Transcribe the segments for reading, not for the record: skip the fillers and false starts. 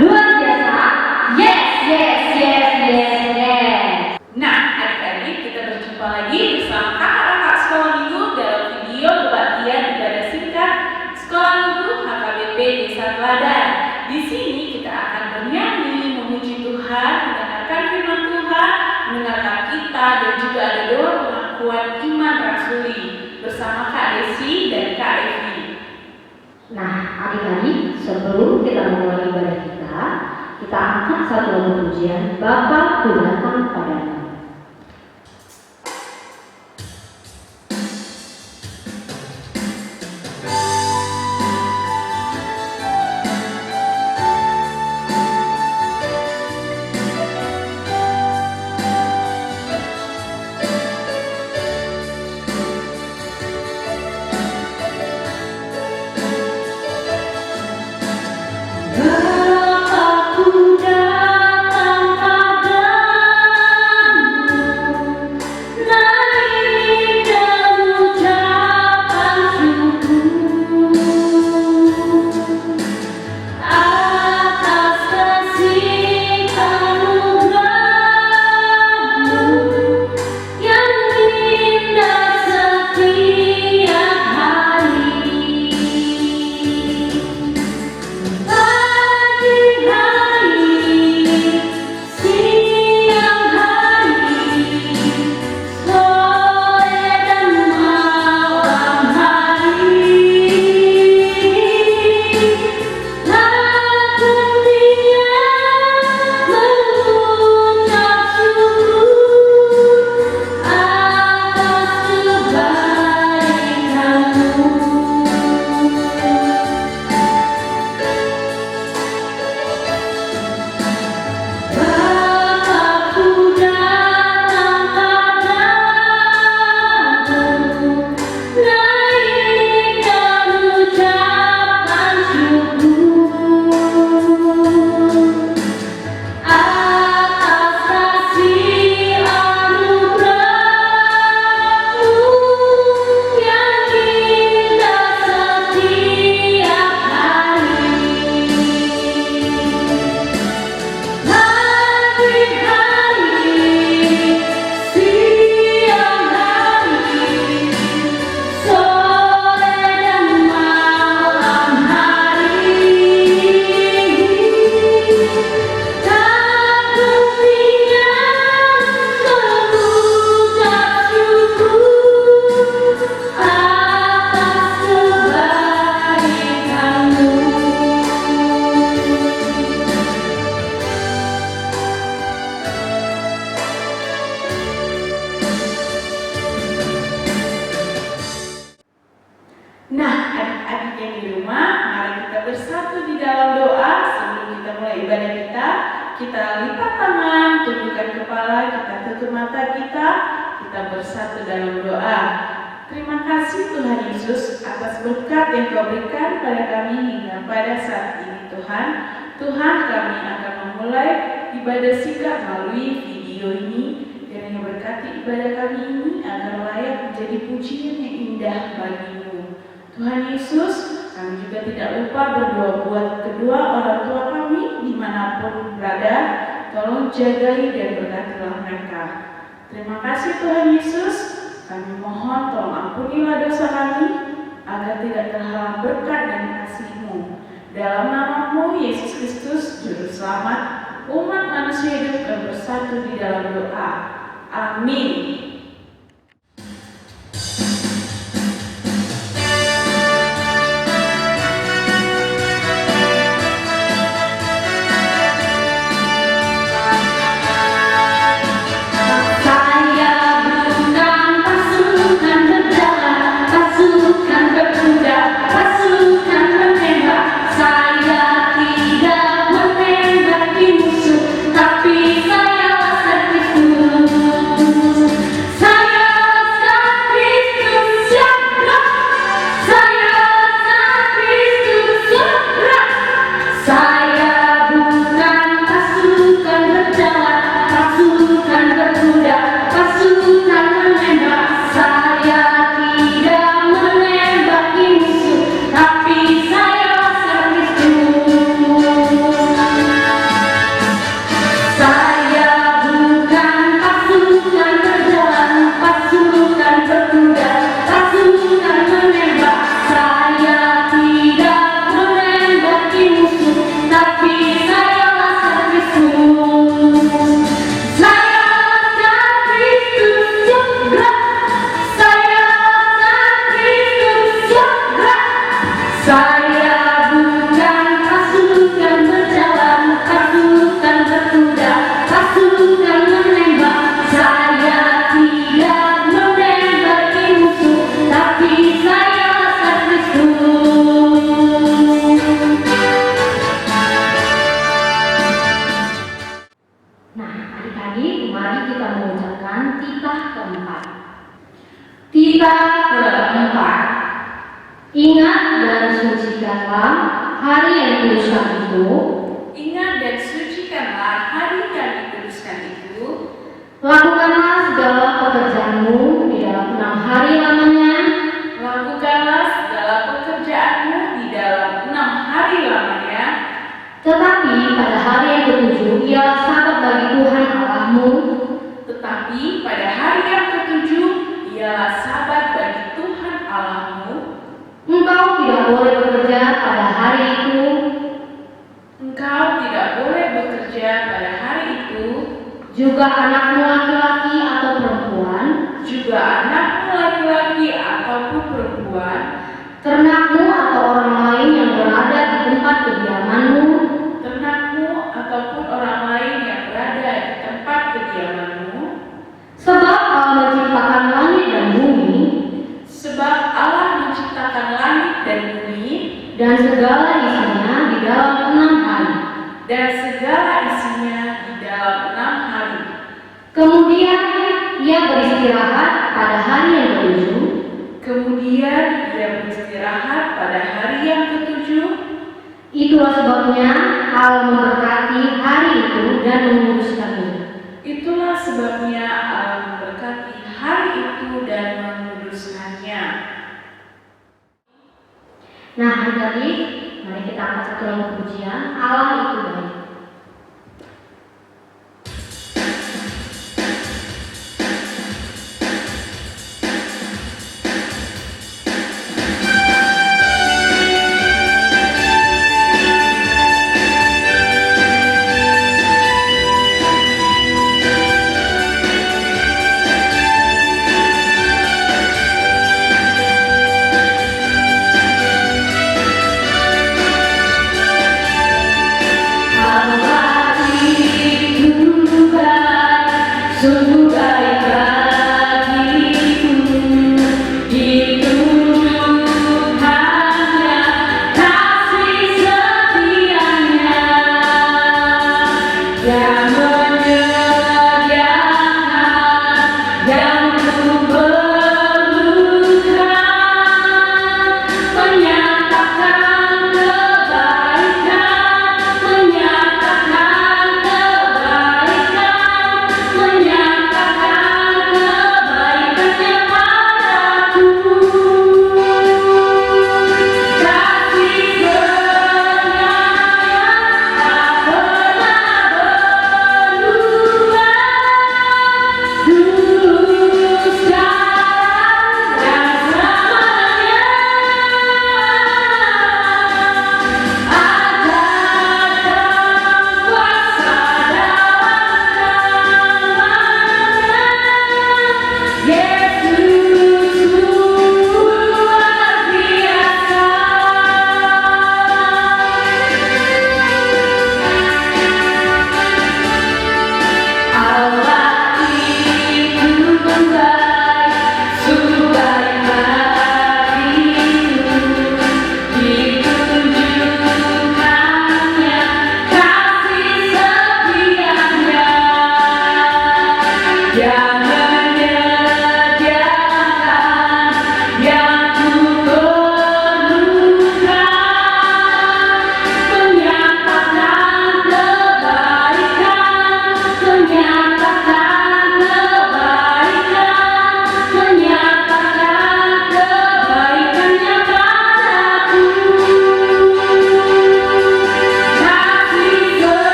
Luar biasa. Yes, yes, yes, yes, yes. Nah, adik-adik, kita berjumpa lagi bersama kakak-kakak sekolah minggu dalam video kebaktian ibadah singkat sekolah minggu HKBP Desa Teladan. Di sini kita akan bernyanyi, memuji Tuhan, mendengarkan firman Tuhan, mendengarkan kita, dan juga ada doa pengakuan iman rasuli bersama Kak Desi dan Kak Evi. Nah, adik-adik, sebelum kita memulai ibadah kita angkat satu lagu pujian, Bapa ku datang padamu. Nah, adik-adik yang di rumah, mari kita bersatu di dalam doa sebelum kita mulai ibadah kita. Kita lipat tangan, tundukkan kepala, kita tutup mata kita bersatu dalam doa. Terima kasih Tuhan Yesus atas berkat yang Kau berikan pada kami hingga pada saat ini Tuhan. Tuhan, kami akan memulai ibadah singkat melalui video ini. Kiranya berkati ibadah kami ini agar layak menjadi pujian yang indah bagi-Mu. Tuhan Yesus, kami juga tidak lupa berdoa buat kedua orang tua kami dimanapun berada. Tolong jagai dan berkatilah mereka. Terima kasih Tuhan Yesus. Kami mohon tolong ampunilah dosa kami agar tidak terhalang berkat dan kasih-Mu. Dalam nama-Mu Yesus Kristus Juru Selamat, umat manusia hidup dan bersatu di dalam doa. Amin. titah keempat. Titah keempat. Ingat dan sucikanlah hari yang dikuduskan itu. Ingat dan sucikanlah hari yang dikuduskan itu. Lakukanlah segala pekerjaanmu di dalam 6 hari lamanya. Lakukanlah segala pekerjaanmu di dalam 6 hari lamanya. Tetapi pada hari yang ketujuh ialah Sabat bagi Tuhan Allahmu. Tetapi pada hari yang ketujuh ialah Sabat bagi Tuhan Allahmu. Engkau tidak boleh bekerja pada hari itu. Engkau tidak boleh bekerja pada hari itu. Juga anakmu laki-laki atau perempuan, Juga anakmu laki-laki ataupun perempuan, ternakmu atau orang lain yang berada di tempat kediamanmu, ternakmu ataupun orang lain yang berada di tempat kediamanmu. sebab Allah menciptakan langit dan bumi, Sebab Allah menciptakan langit dan bumi, dan segala isinya di dalam 6 hari. dan segala isinya di dalam 6 hari. Kemudian ia beristirahat pada hari yang ketujuh. Kemudian ia beristirahat pada hari yang ketujuh. Itulah sebabnya Allah memberkati hari itu dan menguduskannya. Itulah sebabnya Allah memberkati hari itu dan menguduskannya. Nah, adik-adik, mari kita angkat satu lagu pujian, Allah itu baik. Menyatakan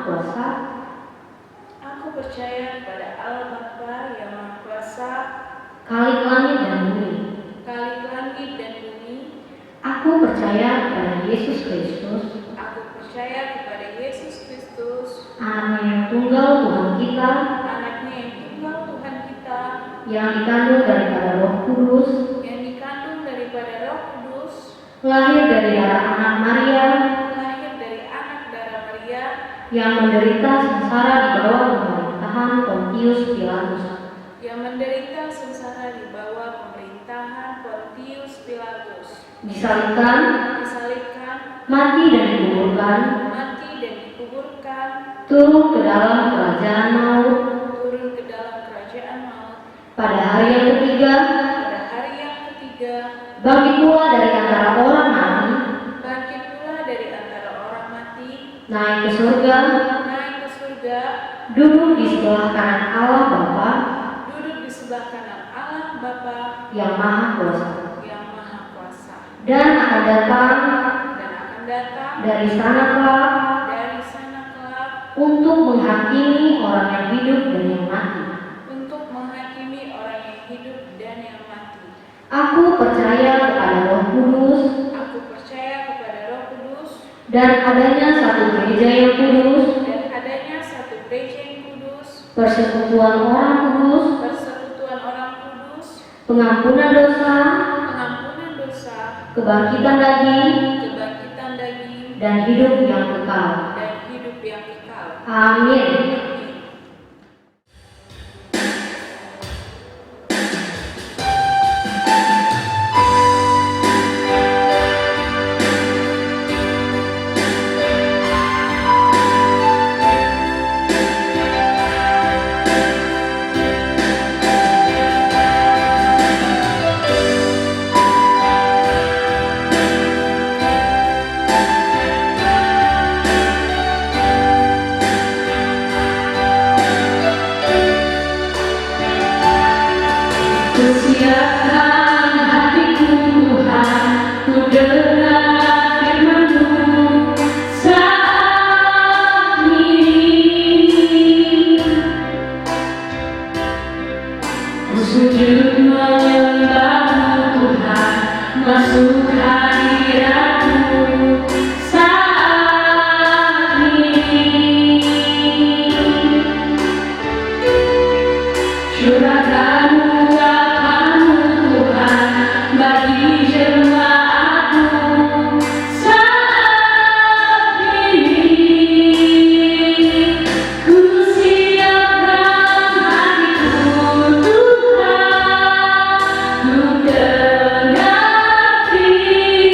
Kuasa. Aku percaya kepada Allah Bapa yang Maha Kuasa, Khalik langit dan bumi. Khalik langit dan bumi. Aku percaya kepada Yesus Kristus, Aku percaya kepada Yesus Kristus, Anaknya yang tunggal Tuhan kita, Anaknya yang tunggal Tuhan kita, yang dikandung daripada Roh Kudus, yang dikandung daripada Roh Kudus, lahir dari darah anak Maria, lahir dari anak darah Maria, yang menderita sengsara di bawah pemerintahan Pontius Pilatus, yang menderita sengsara di bawah pemerintahan Pontius Pilatus, disalibkan, mati dan dikuburkan, dikuburkan, turun ke dalam kerajaan maut, pada hari yang ketiga, bangkit pula dari antara orang mati, naik ke surga, duduk di sebelah kanan Allah Bapa yang Maha Kuasa, dan akan datang dari sana kelak untuk menghakimi orang yang hidup dan yang mati. Aku percaya kepada Roh Kudus, dan adanya satu gereja yang kudus, persekutuan orang kudus, pengampunan dosa, kebangkitan daging, dan hidup yang kekal. Amin. Siapkan hatiku Tuhan, ku dengar firman-Mu saat ini. Ku sujud menyembah-Mu Tuhan, masuk hadirat-Mu saat ini. Curahkan bagi jemaat-Mu saat ini. Ku siapkan hatiku Tuhan, ku dengar firman-Mu.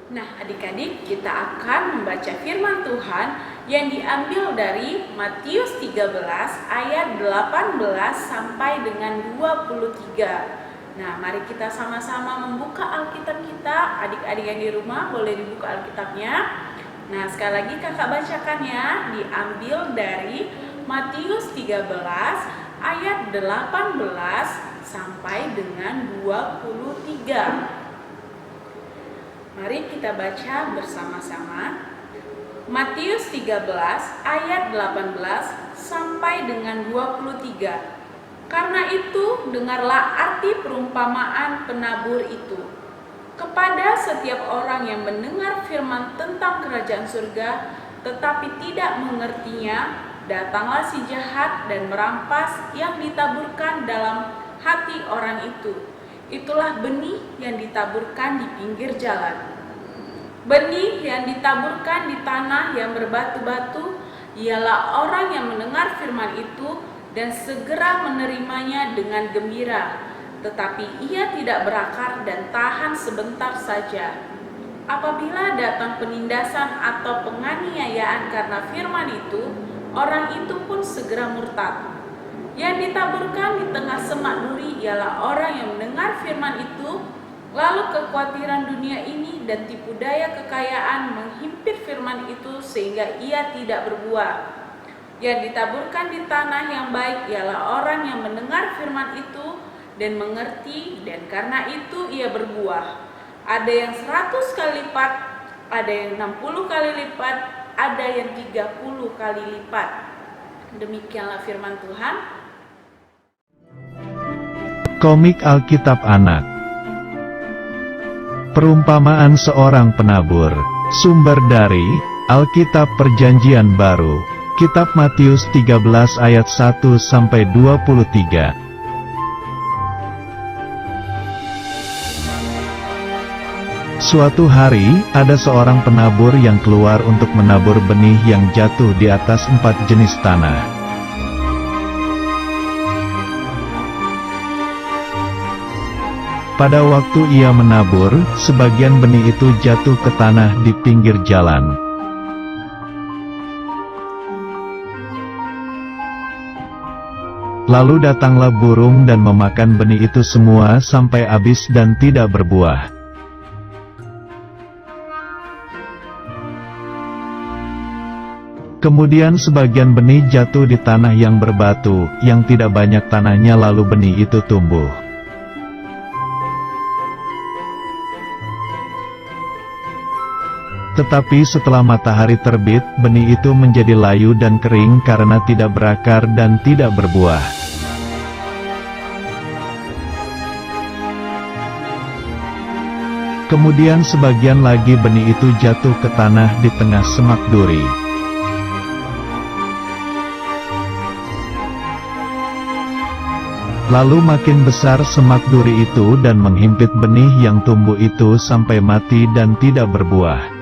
Nah, adik-adik, kita akan membaca firman Tuhan yang diambil dari Matius 13 ayat 18 sampai dengan 23. Nah, mari kita sama-sama membuka Alkitab kita. Adik-adik yang di rumah boleh dibuka Alkitabnya. Nah, sekali lagi kakak bacakan ya. Diambil dari Matius 13 ayat 18 sampai dengan 23. Mari kita baca bersama-sama. Matius 13 ayat 18 sampai dengan 23. Karena itu, dengarlah arti perumpamaan penabur itu. Kepada setiap orang yang mendengar firman tentang kerajaan surga, tetapi tidak mengertinya, datanglah si jahat dan merampas yang ditaburkan dalam hati orang itu. Itulah benih yang ditaburkan di pinggir jalan. Benih yang ditaburkan di tanah yang berbatu-batu ialah orang yang mendengar firman itu dan segera menerimanya dengan gembira, tetapi ia tidak berakar dan tahan sebentar saja. Apabila datang penindasan atau penganiayaan karena firman itu, orang itu pun segera murtad. Yang ditaburkan di tengah semak duri ialah orang yang mendengar firman itu, lalu kekhawatiran dunia ini dan tipu daya kekayaan menghimpit firman itu sehingga ia tidak berbuah. Yang ditaburkan di tanah yang baik ialah orang yang mendengar firman itu dan mengerti, dan karena itu ia berbuah. Ada yang 100 kali lipat, ada yang 60 kali lipat, ada yang 30 kali lipat. Demikianlah firman Tuhan. Komik Alkitab Anak. Perumpamaan seorang penabur. Sumber dari Alkitab Perjanjian Baru, Kitab Matius 13 ayat 1 sampai 23. Suatu hari, ada seorang penabur yang keluar untuk menabur benih yang jatuh di atas 4 jenis tanah. Pada waktu ia menabur, sebagian benih itu jatuh ke tanah di pinggir jalan. Lalu datanglah burung dan memakan benih itu semua sampai habis dan tidak berbuah. Kemudian sebagian benih jatuh di tanah yang berbatu, yang tidak banyak tanahnya, lalu benih itu tumbuh. Tetapi setelah matahari terbit, benih itu menjadi layu dan kering karena tidak berakar dan tidak berbuah. Kemudian sebagian lagi benih itu jatuh ke tanah di tengah semak duri. Lalu makin besar semak duri itu dan menghimpit benih yang tumbuh itu sampai mati dan tidak berbuah.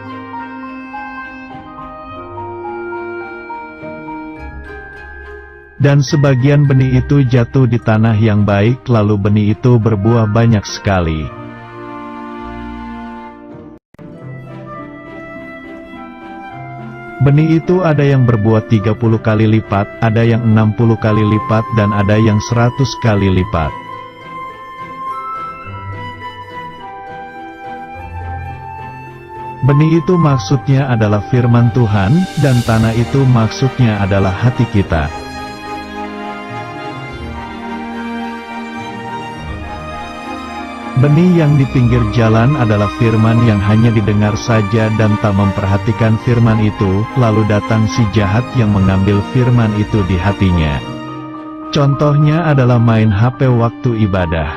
Dan sebagian benih itu jatuh di tanah yang baik, lalu benih itu berbuah banyak sekali. Benih itu ada yang berbuah 30 kali lipat, ada yang 60 kali lipat, dan ada yang 100 kali lipat. Benih itu maksudnya adalah firman Tuhan, dan tanah itu maksudnya adalah hati kita. Benih yang di pinggir jalan adalah firman yang hanya didengar saja dan tak memperhatikan firman itu, lalu datang si jahat yang mengambil firman itu di hatinya. Contohnya adalah main HP waktu ibadah.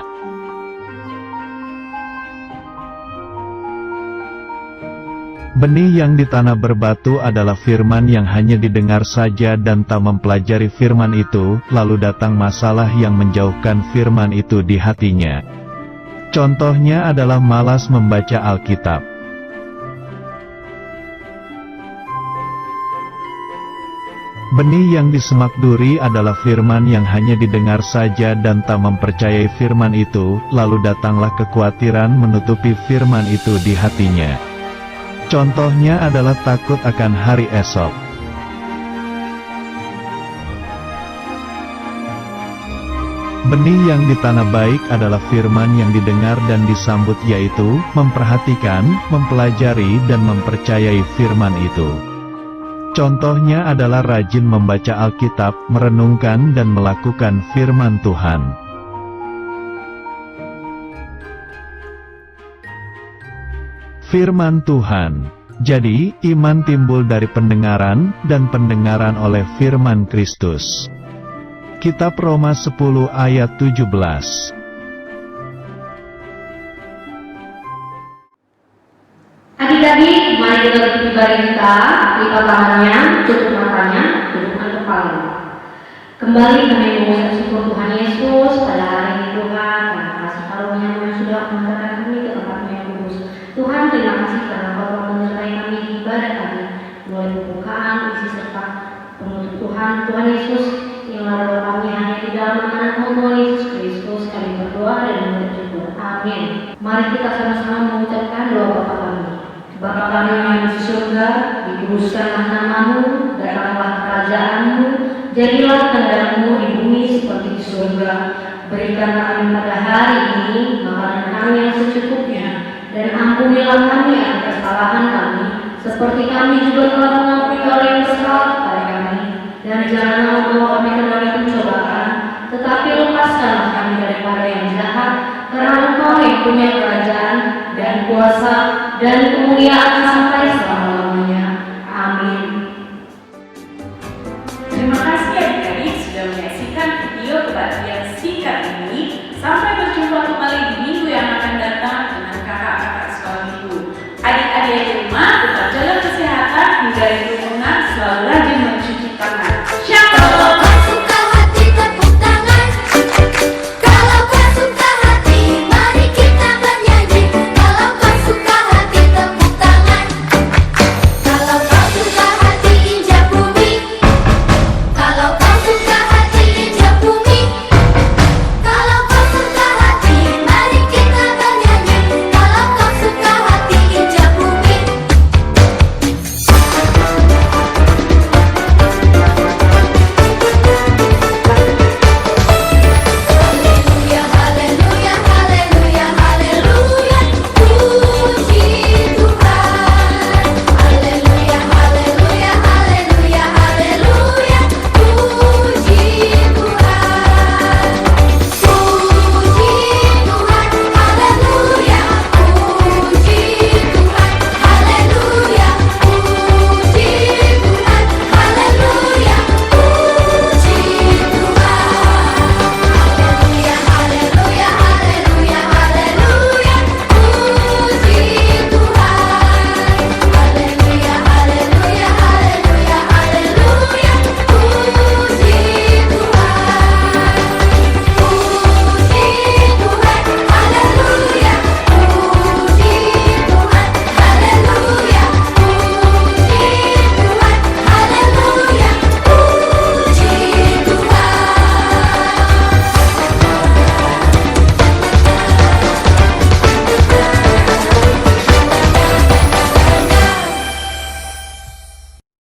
Benih yang di tanah berbatu adalah firman yang hanya didengar saja dan tak mempelajari firman itu, lalu datang masalah yang menjauhkan firman itu di hatinya. Contohnya adalah malas membaca Alkitab. Benih yang di semak duri adalah firman yang hanya didengar saja dan tak mempercayai firman itu, lalu datanglah kekhawatiran menutupi firman itu di hatinya. Contohnya adalah takut akan hari esok. Benih yang di tanah baik adalah firman yang didengar dan disambut, yaitu memperhatikan, mempelajari dan mempercayai firman itu. Contohnya adalah rajin membaca Alkitab, merenungkan dan melakukan firman Tuhan. Firman Tuhan. Jadi, iman timbul dari pendengaran, dan pendengaran oleh firman Kristus. Kitab Roma 10 ayat 17. Adik-adik, mari kita berdiri ibadah kita, lipat tangannya, tutup matanya, tundukkan kepala. Kembali kami mengucap syukur Tuhan Yesus pada hari ini Tuhan, karena kasih karunia yang sudah mengantarkan kami ke tempat yang kudus. Tuhan, terima kasih karena Kau telah menyertai kami di ibadah kami, mulai pembukaan, isi serta penutup Tuhan. Tuhan Yesus, yang doa kami hanya di dalam nama Tuhan Yesus Kristus, kami berdoa dan mengucap syukur. Amin. Mari kita sama-sama mengucapkan doa Bapa kami. Bapa kami yang di surga, dikuduskanlah namamu, datanglah kerajaanmu, jadilah kehendakmu di bumi seperti di surga. Berikanlah kami pada hari ini makanan kami yang secukupnya, dan ampunilah kami atas kesalahan kami, seperti kami juga telah mengampuni orang yang bersalah kepada kami. Dan janganlah membawa kami ke dalam pencobaan, tetapi lepaskanlah kami daripada yang jahat, karena Engkau yang punya kerajaan dan kuasa dan kemuliaan sampai selama-lamanya. Amin. Terima kasih adik-adik sudah menyaksikan video kebaktian singkat ini. Sampai berjumpa kembali di minggu yang akan datang dengan kakak-kakak sekolah minggu. Adik-adik di rumah tetap jaga kesehatan, hindari kerumunan, selalu rajin